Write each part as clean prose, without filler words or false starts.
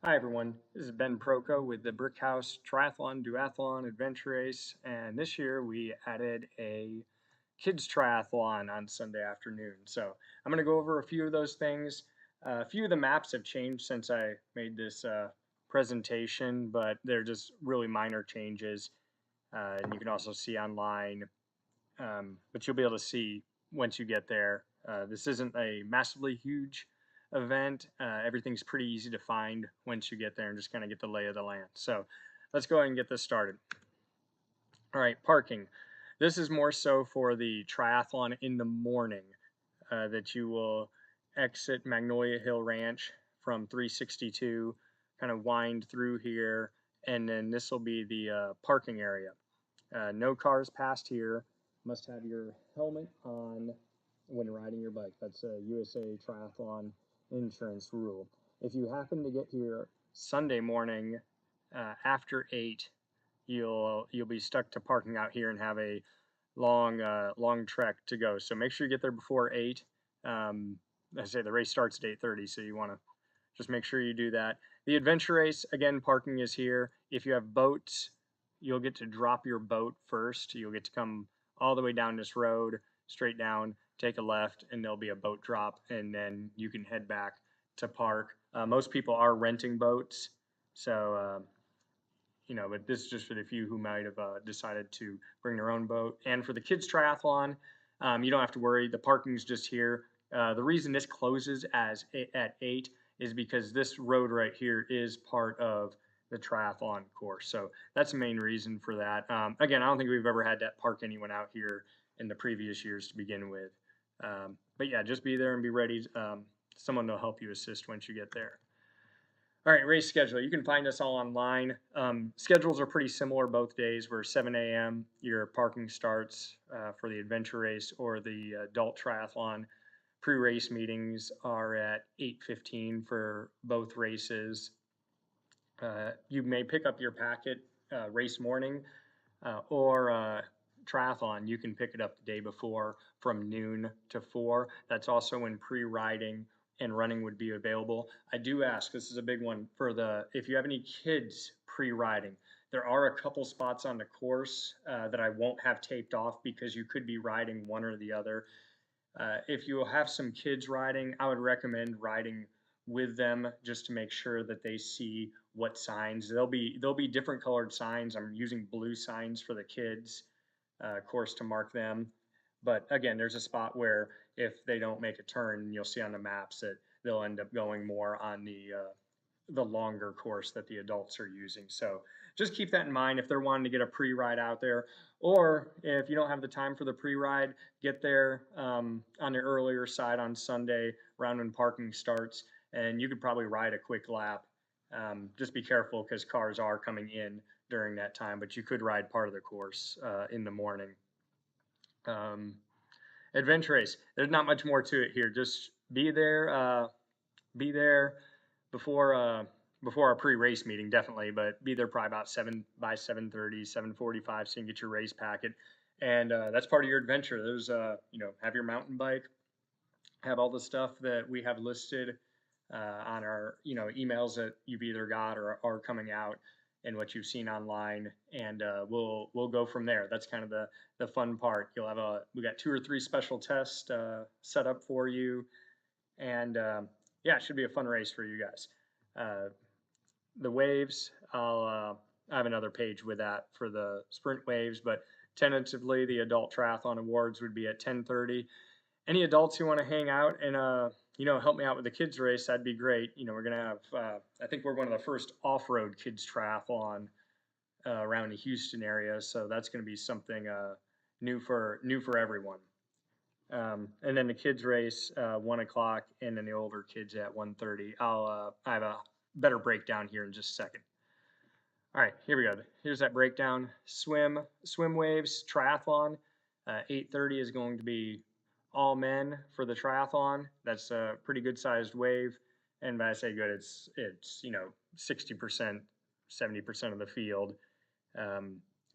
Hi everyone, this is Ben Proco with the Brickhouse Triathlon Duathlon Adventure Race, and this year we added a kids triathlon on Sunday afternoon. So I'm going to go over a few of those things. A few of the maps have changed since I made this presentation, but they're just really minor changes, and you can also see online. But you'll be able to see once you get there. This isn't a massively huge event. Everything's pretty easy to find once you get there and just kind of get the lay of the land. So let's go ahead and get this started. All right, parking. This is more so for the triathlon in the morning that you will exit Magnolia Hill Ranch from 362, kind of wind through here, and then this will be the parking area. No cars past here. Must have your helmet on when riding your bike. That's a USA Triathlon insurance rule. If you happen to get here Sunday morning after 8, you'll be stuck to parking out here and have a long trek to go. So make sure you get there before 8. I say the race starts at 8:30, so you want to just make sure you do that. The adventure race, again, parking is here. If you have boats, you'll get to drop your boat first. You'll get to come all the way down this road, straight down, take a left, and there'll be a boat drop, and then you can head back to park. Most people are renting boats, so but this is just for the few who might have decided to bring their own boat. And for the kids triathlon, you don't have to worry. The parking's just here. The reason this closes at 8 is because this road right here is part of the triathlon course. So that's the main reason for that. Again, I don't think we've ever had to park anyone out here in the previous years to begin with. But yeah, just be there and be ready. Someone will help you assist once you get there. All right, race schedule. You can find us all online. Schedules are pretty similar both days. We're 7 a.m. Your parking starts for the adventure race or the adult triathlon. Pre-race meetings are at 8:15 for both races. You may pick up your packet race morning or triathlon. You can pick it up the day before from noon to 4. That's also when pre-riding and running would be available. I do ask, this is a big one, for if you have any kids pre-riding, there are a couple spots on the course that I won't have taped off because you could be riding one or the other. If you have some kids riding, I would recommend riding with them just to make sure that they see what signs. There'll be different colored signs. I'm using blue signs for the kids, of course, to mark them. But again, there's a spot where if they don't make a turn, you'll see on the maps that they'll end up going more on the longer course that the adults are using. So just keep that in mind if they're wanting to get a pre-ride out there, or if you don't have the time for the pre-ride, get there on the earlier side on Sunday around when parking starts, and you could probably ride a quick lap. Just be careful because cars are coming in during that time, but you could ride part of the course in the morning. Um, Adventure race. There's not much more to it here. Just be there. Be there before before our pre-race meeting, definitely, but be there probably about 7:30, 7:45, so you can get your race packet, and that's part of your adventure. There's have your mountain bike, have all the stuff that we have listed on our emails that you've either got or are coming out, and what you've seen online, and we'll go from there. That's kind of the fun part. We got 2 or 3 special tests set up for you, and yeah, it should be a fun race for you guys. Uh, the waves, I have another page with that for the sprint waves, but tentatively the adult triathlon awards would be at 10:30. Any adults who want to hang out and help me out with the kids race, that'd be great. We're gonna have I think we're one of the first off-road kids triathlon around the Houston area, so that's going to be something new for everyone. And then the kids race 1 o'clock, and then the older kids at 1:30. I have a better breakdown here in just a second. All right, here we go. Here's that breakdown. Swim waves, triathlon. 8:30 is going to be all men for the triathlon. That's a pretty good sized wave. And when I say good, it's 60%, 70% of the field.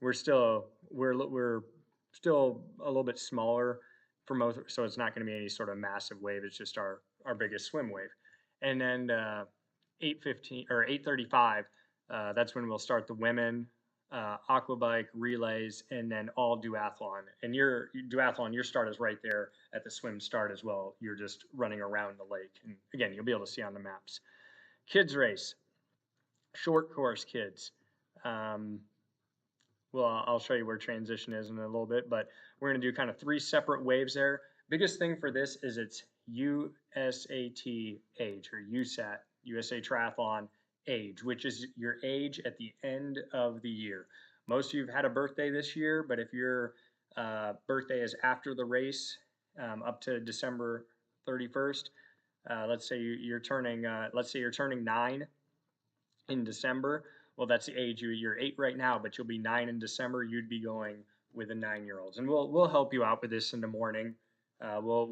We're still a little bit smaller for most, so it's not going to be any sort of massive wave. It's just our biggest swim wave. And then 8:15 or 8:35, that's when we'll start the women, aquabike, relays, and then all duathlon. And your duathlon, your start is right there at the swim start as well. You're just running around the lake. And again, you'll be able to see on the maps. Kids race, short course kids. Um, well, I'll show you where transition is in a little bit, but we're going to do kind of 3 separate waves there. Biggest thing for this is it's USAT age, or USAT, USA Triathlon age, which is your age at the end of the year. Most of you have had a birthday this year, but if your birthday is after the race, up to December 31st, let's say you're turning, let's say you're turning 9 in December. Well, that's the age. You're 8 right now, but you'll be 9 in December. You'd be going with the 9-year-olds, and we'll help you out with this in the morning. We'll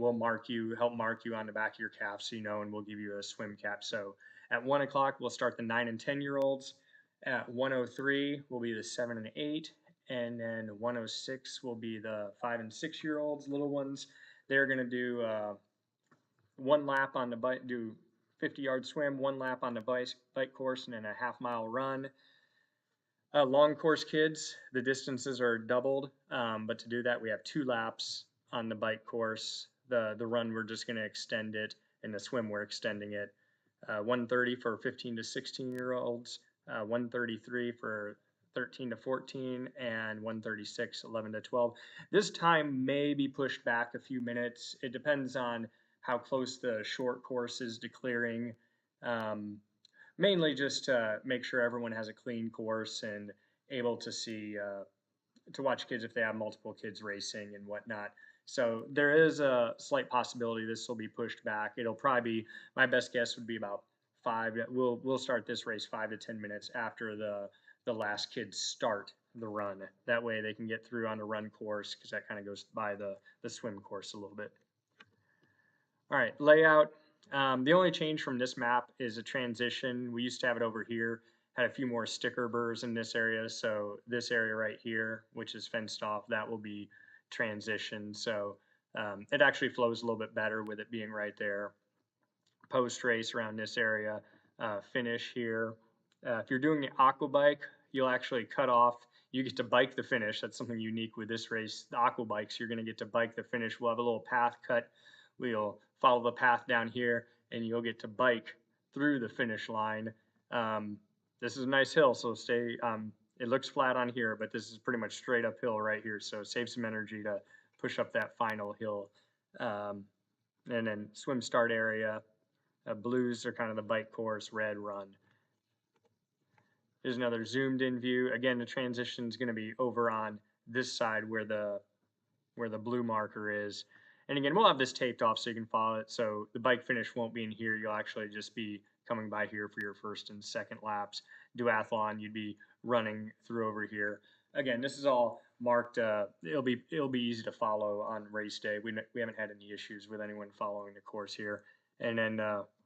help mark you on the back of your calf, so you know, and we'll give you a swim cap. So at 1 o'clock, we'll start the 9 and 10-year-olds. At 1:03 will be the 7 and 8, and then 1:06 will be the 5 and 6-year-olds, little ones. They're gonna do 1 lap on the bike, do 50-yard swim, 1 lap on the bike course, and then a half-mile run. Long course kids, the distances are doubled, but to do that, we have 2 laps on the bike course. The run, we're just going to extend it, and the swim, we're extending it. 1:30 for 15 to 16-year-olds, 1:33 for 13 to 14, and 1:36, 11 to 12. This time may be pushed back a few minutes. It depends on how close the short course is to clearing. Mainly just to make sure everyone has a clean course and able to see, to watch kids if they have multiple kids racing and whatnot. So there is a slight possibility this will be pushed back. It'll probably be, my best guess would be about 5. We'll start this race 5 to 10 minutes after the last kids start the run. That way they can get through on the run course, because that kind of goes by the swim course a little bit. All right, layout. The only change from this map is a transition. We used to have it over here, had a few more sticker burrs in this area. So this area right here, which is fenced off, that will be transition. So it actually flows a little bit better with it being right there. Post race around this area, finish here. If you're doing the aqua bike, you'll actually cut off. You get to bike the finish. That's something unique with this race. The aqua bikes, you're going to get to bike the finish. We'll have a little path cut. We'll follow the path down here, and you'll get to bike through the finish line. This is a nice hill, so stay. It looks flat on here, but this is pretty much straight uphill right here, so save some energy to push up that final hill. And then swim start area. Blues are kind of the bike course, red run. Here's another zoomed in view. Again, the transition is going to be over on this side where the blue marker is. And again, we'll have this taped off so you can follow it. So the bike finish won't be in here. You'll actually just be coming by here for your first and second laps. Duathlon, you'd be running through over here. Again, this is all marked. It'll be easy to follow on race day. We haven't had any issues with anyone following the course here. And then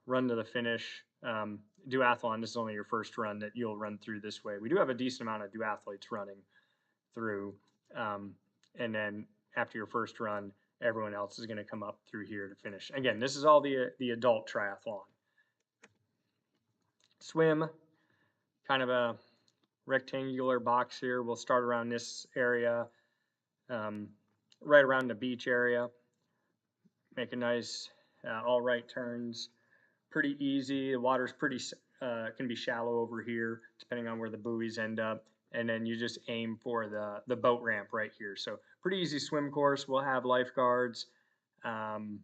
run to the finish. Duathlon, this is only your first run that you'll run through this way. We do have a decent amount of duathletes running through. And then after your first run, everyone else is going to come up through here to finish. Again, this is all the adult triathlon. Swim, kind of a rectangular box here. We'll start around this area, right around the beach area. Make a nice all right turns. Pretty easy. The water's pretty can be shallow over here, depending on where the buoys end up. And then you just aim for the boat ramp right here. So pretty easy swim course. We'll have lifeguards and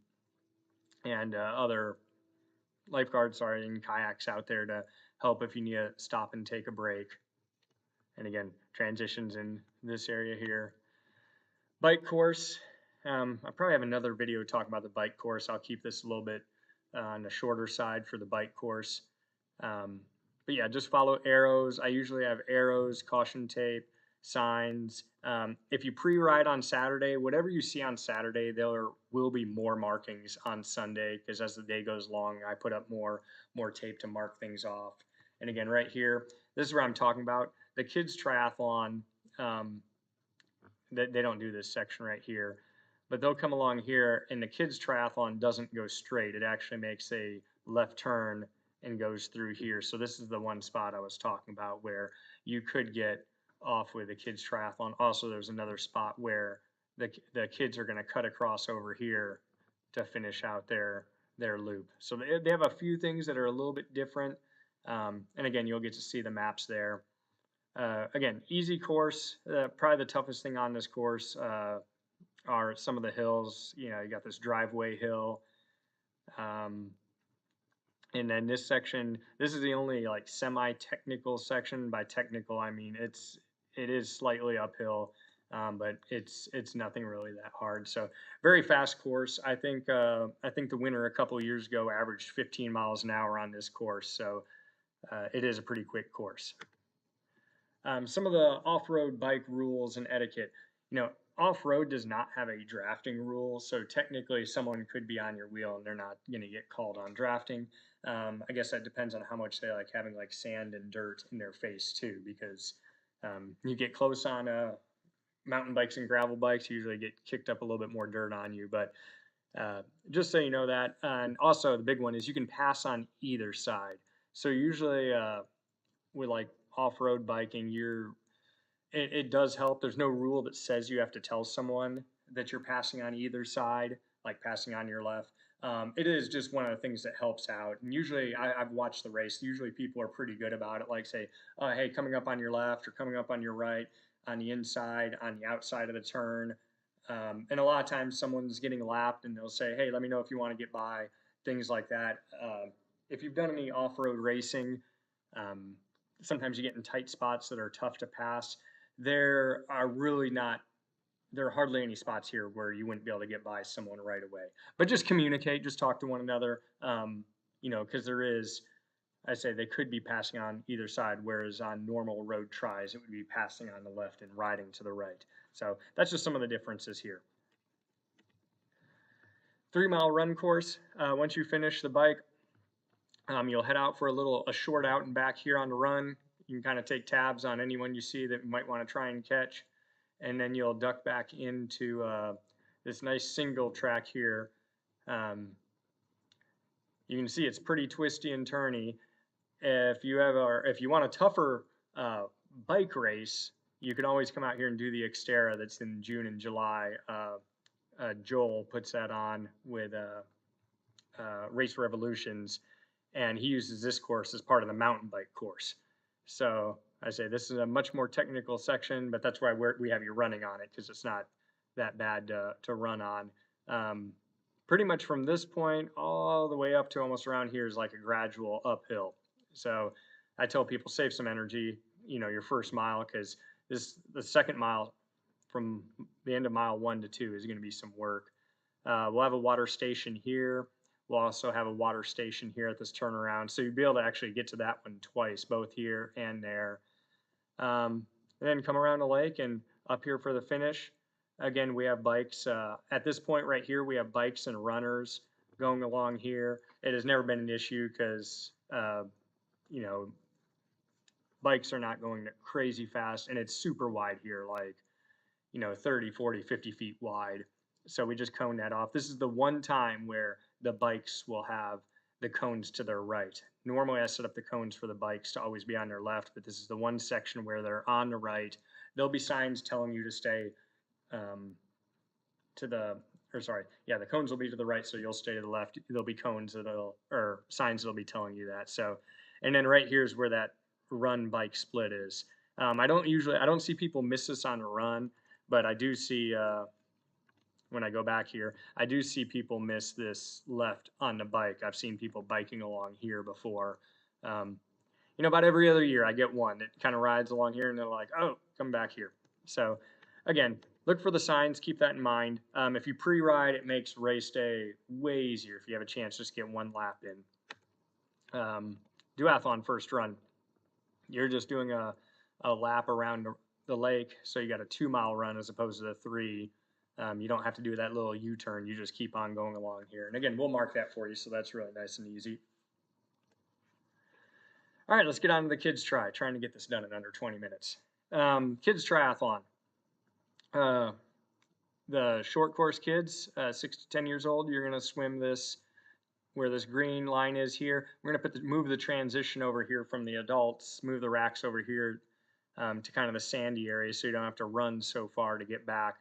other lifeguards, and kayaks out there to help if you need to stop and take a break. And again, transitions in this area here. Bike course. I probably have another video talking about the bike course. I'll keep this a little bit on the shorter side for the bike course. But yeah, just follow arrows. I usually have arrows, caution tape, signs. If you pre-ride on Saturday, whatever you see on Saturday, there will be more markings on Sunday, because as the day goes along, I put up more tape to mark things off. And again, right here, this is where I'm talking about. The kids triathlon, they don't do this section right here, but they'll come along here, and the kids triathlon doesn't go straight. It actually makes a left turn and goes through here. So this is the one spot I was talking about where you could get off with a kids triathlon. Also, there's another spot where the kids are going to cut across over here to finish out their loop. So they have a few things that are a little bit different. And again, you'll get to see the maps there. Again, easy course. Probably the toughest thing on this course are some of the hills. You know, you got this driveway hill. And then this section, this is the only like semi-technical section. By technical, I mean it is slightly uphill, but it's nothing really that hard. So very fast course. I think the winner a couple of years ago averaged 15 miles an hour on this course. So it is a pretty quick course. Some of the off-road bike rules and etiquette. You know, off-road does not have a drafting rule, so technically someone could be on your wheel and they're not going to get called on drafting. I guess that depends on how much they like having like sand and dirt in their face too, because you get close on mountain bikes and gravel bikes, you usually get kicked up a little bit more dirt on you. But just so you know that. And also the big one is you can pass on either side. So usually with like off-road biking, it does help. There's no rule that says you have to tell someone that you're passing on either side, like passing on your left. It is just one of the things that helps out. And usually, I've watched the race. Usually, people are pretty good about it. Like say, "Hey, coming up on your left or coming up on your right, on the inside, on the outside of the turn." And a lot of times, someone's getting lapped, and they'll say, "Hey, let me know if you want to get by." Things like that. If you've done any off-road racing, um, sometimes you get in tight spots that are tough to pass. There are hardly any spots here where you wouldn't be able to get by someone right away. But just communicate, just talk to one another, you know, because I say they could be passing on either side, whereas on normal road tries, it would be passing on the left and riding to the right. So that's just some of the differences here. 3-mile run course. Once you finish the bike, you'll head out for a short out and back here on the run. You can kind of take tabs on anyone you see that you might want to try and catch. And then you'll duck back into this nice single track here. You can see it's pretty twisty and turny. If you want a tougher bike race, you can always come out here and do the Xterra that's in June and July. Joel puts that on with Race Revolutions, and he uses this course as part of the mountain bike course. So I say this is a much more technical section, but that's why we have you running on it, because it's not that bad to run on. Pretty much from this point all the way up to almost around here is like a gradual uphill. So I tell people save some energy, you know, your first mile, because the second mile from the end of mile 1 to 2 is going to be some work. We'll have a water station here. We'll also have a water station here at this turnaround, so you'll be able to actually get to that one twice, both here and there. And then come around the lake and up here for the finish. Again, we have bikes. At this point right here, we have bikes and runners going along here. It has never been an issue because, you know, bikes are not going crazy fast, and it's super wide here, like, you know, 30, 40, 50 feet wide. So we just cone that off. This is the one time where the bikes will have the cones to their right. Normally I set up the cones for the bikes to always be on their left, but this is the one section where they're on the right. There'll be signs telling you to stay the cones will be to the right, so you'll stay to the left. There'll be cones or signs that'll be telling you that. So, and then right here is where that run bike split is. I don't see people miss this on a run, but I do see, when I go back here, I do see people miss this left on the bike. I've seen people biking along here before. You know, about every other year I get one that kind of rides along here and they're like, oh, come back here. So again, look for the signs, keep that in mind. If you pre-ride, it makes race day way easier if you have a chance just get one lap in. Duathlon first run, you're just doing a lap around the lake, so you got a 2-mile run as opposed to the 3. You don't have to do that little U-turn. You just keep on going along here. And again, we'll mark that for you, so that's really nice and easy. All right, let's get on to the kids trying to get this done in under 20 minutes. Kids triathlon. The short course kids, 6 to 10 years old, you're going to swim this where this green line is here, we're going to move the transition over here from the adults, move the racks over here to kind of the sandy area so you don't have to run so far to get back.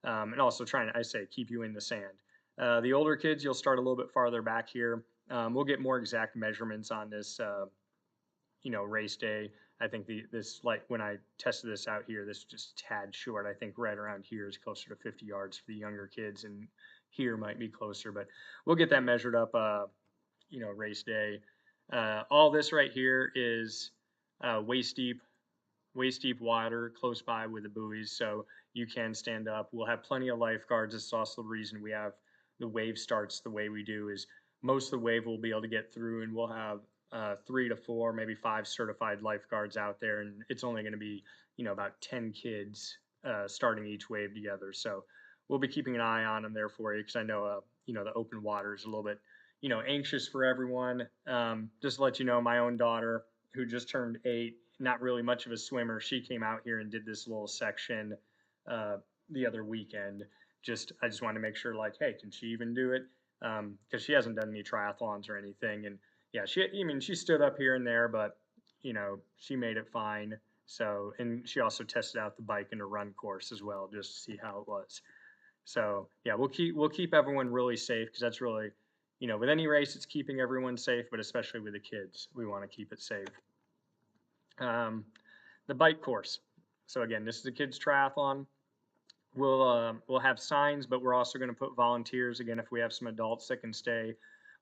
And also trying to, I say, keep you in the sand. The older kids, you'll start a little bit farther back here. We'll get more exact measurements on this, race day. I think this, like when I tested this out here, this just tad short. I think right around here is closer to 50 yards for the younger kids, and here might be closer, but we'll get that measured up, race day. All this right here is waist deep water close by with the buoys, so you can stand up. We'll have plenty of lifeguards. This is also the reason we have the wave starts the way we do, is most of the wave we'll be able to get through, and we'll have 3 to 4, maybe 5 certified lifeguards out there, and it's only going to be about 10 kids starting each wave together. So we'll be keeping an eye on them there for you, because I know the open water is a little bit anxious for everyone. Just to let you know, my own daughter, who just turned 8, not really much of a swimmer, she came out here and did this little section the other weekend. I just wanted to make sure, like, hey, can she even do it? Because she hasn't done any triathlons or anything, and yeah, she stood up here and there, but she made it fine. So, and she also tested out the bike and a run course as well, just to see how it was. So yeah, we'll keep everyone really safe, because that's really, with any race, it's keeping everyone safe, but especially with the kids, we want to keep it safe. The bike course. So again, this is a kids triathlon. We'll have signs, but we're also going to put volunteers. Again, if we have some adults that can stay,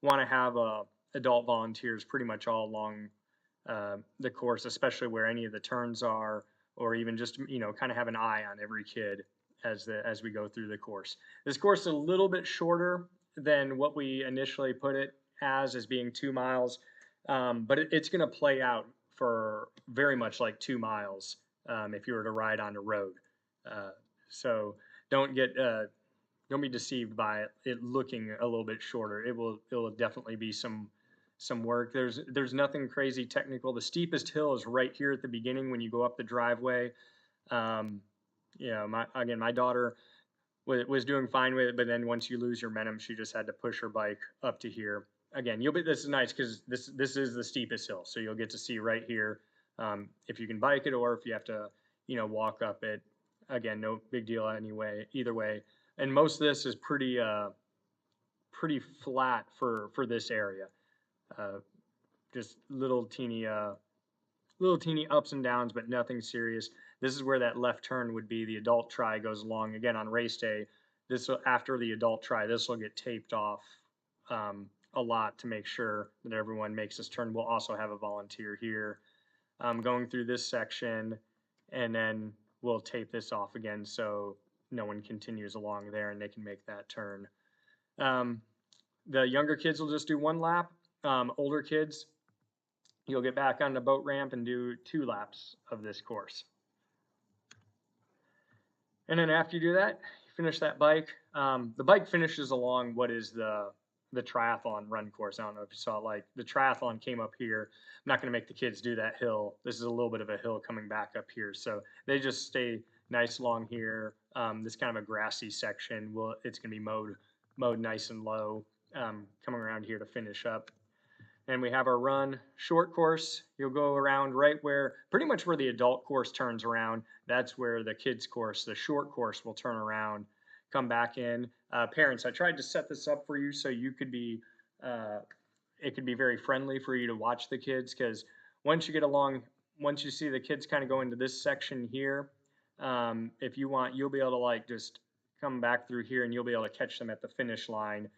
want to have adult volunteers pretty much all along the course, especially where any of the turns are, or even just kind of have an eye on every kid as we go through the course. This course is a little bit shorter than what we initially put it as being 2 miles, but it's going to play out for very much like 2 miles if you were to ride on the road. So don't be deceived by it looking a little bit shorter. It'll definitely be some work. There's nothing crazy technical. The steepest hill is right here at the beginning when you go up the driveway. My daughter was doing fine with it, but then once you lose your momentum, she just had to push her bike up to here. Again, this is nice because this is the steepest hill, so you'll get to see right here if you can bike it or if you have to walk up it. Again, no big deal anyway, either way. And most of this is pretty flat for this area. Just little teeny ups and downs, but nothing serious. This is where that left turn would be. The adult try goes along again on race day. After the adult try, this will get taped off a lot to make sure that everyone makes this turn. We'll also have a volunteer here going through this section, and then we'll tape this off again so no one continues along there and they can make that turn. The younger kids will just do 1 lap. Older kids, you'll get back on the boat ramp and do 2 laps of this course. And then after you do that, you finish that bike. The bike finishes along what is the triathlon run course. I don't know if you saw it, like the triathlon came up here. I'm not going to make the kids do that hill. This is a little bit of a hill coming back up here. So they just stay nice along here. This kind of a grassy section. It's going to be mowed nice and low, coming around here to finish up. And we have our run short course. You'll go around pretty much where the adult course turns around. That's where the kids course, the short course, will turn around, come back in. Parents, I tried to set this up for you so you could be, it could be very friendly for you to watch the kids, because once you see the kids kind of go into this section here, if you want, you'll be able to like just come back through here and you'll be able to catch them at the finish line.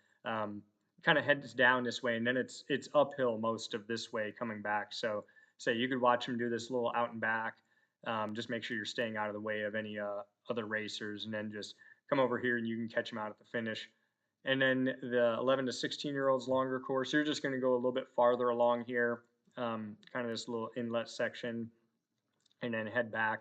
Kind of heads down this way, and then it's uphill most of this way coming back. So you could watch them do this little out and back. Just make sure you're staying out of the way of any other racers, and then just come over here and you can catch them out at the finish. And then the 11 to 16-year-olds longer course, you're just going to go a little bit farther along here, kind of this little inlet section, and then head back,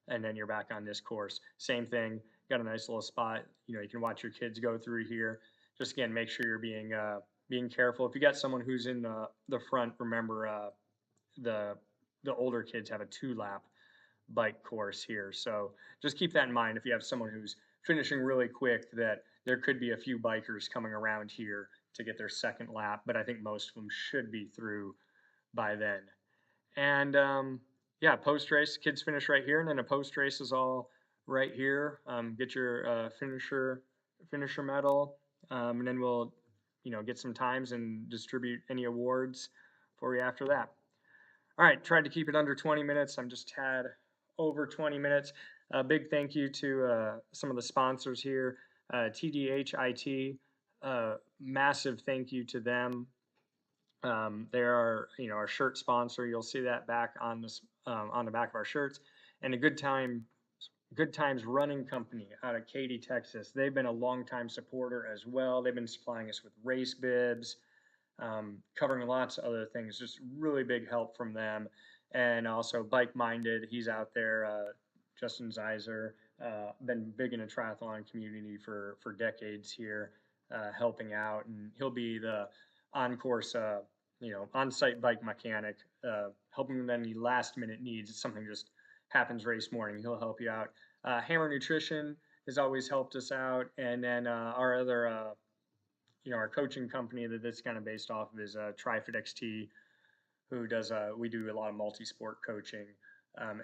and then you're back on this course. Same thing, got a nice little spot. You can watch your kids go through here. Just again, make sure you're being careful. If you got someone who's in the front, remember the older kids have a 2-lap bike course here. So just keep that in mind. If you have someone who's finishing really quick, that there could be a few bikers coming around here to get their second lap, but I think most of them should be through by then. And yeah, post race, kids finish right here, and then a post race is all right here. Get your finisher medal, and then we'll get some times and distribute any awards for you after that. All right, tried to keep it under 20 minutes. I'm just had over 20 minutes. A big thank you to some of the sponsors here, TDHIT. Massive thank you to them. They are, our shirt sponsor. You'll see that back on this on the back of our shirts. And a Good Times Running Company out of Katy, Texas. They've been a longtime supporter as well. They've been supplying us with race bibs, covering lots of other things. Just really big help from them. And also Bike Minded. He's out there. Justin Zeiser, been big in the triathlon community for decades here, helping out, and he'll be the on-course, on-site bike mechanic, helping with any last-minute needs. If something just happens race morning, he'll help you out. Hammer Nutrition has always helped us out, and then our other, our coaching company that it's kind of based off of is TriFit XT, who does we do a lot of multi-sport coaching,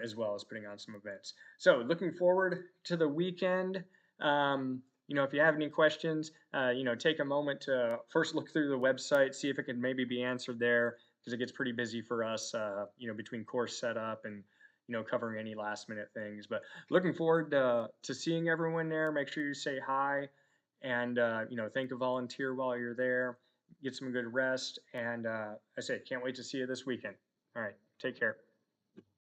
as well as putting on some events. So looking forward to the weekend. If you have any questions, take a moment to first look through the website, see if it can maybe be answered there, because it gets pretty busy for us, between course setup and, covering any last minute things. But looking forward to seeing everyone there. Make sure you say hi, and, thank a volunteer while you're there. Get some good rest. And I say, can't wait to see you this weekend. All right, take care.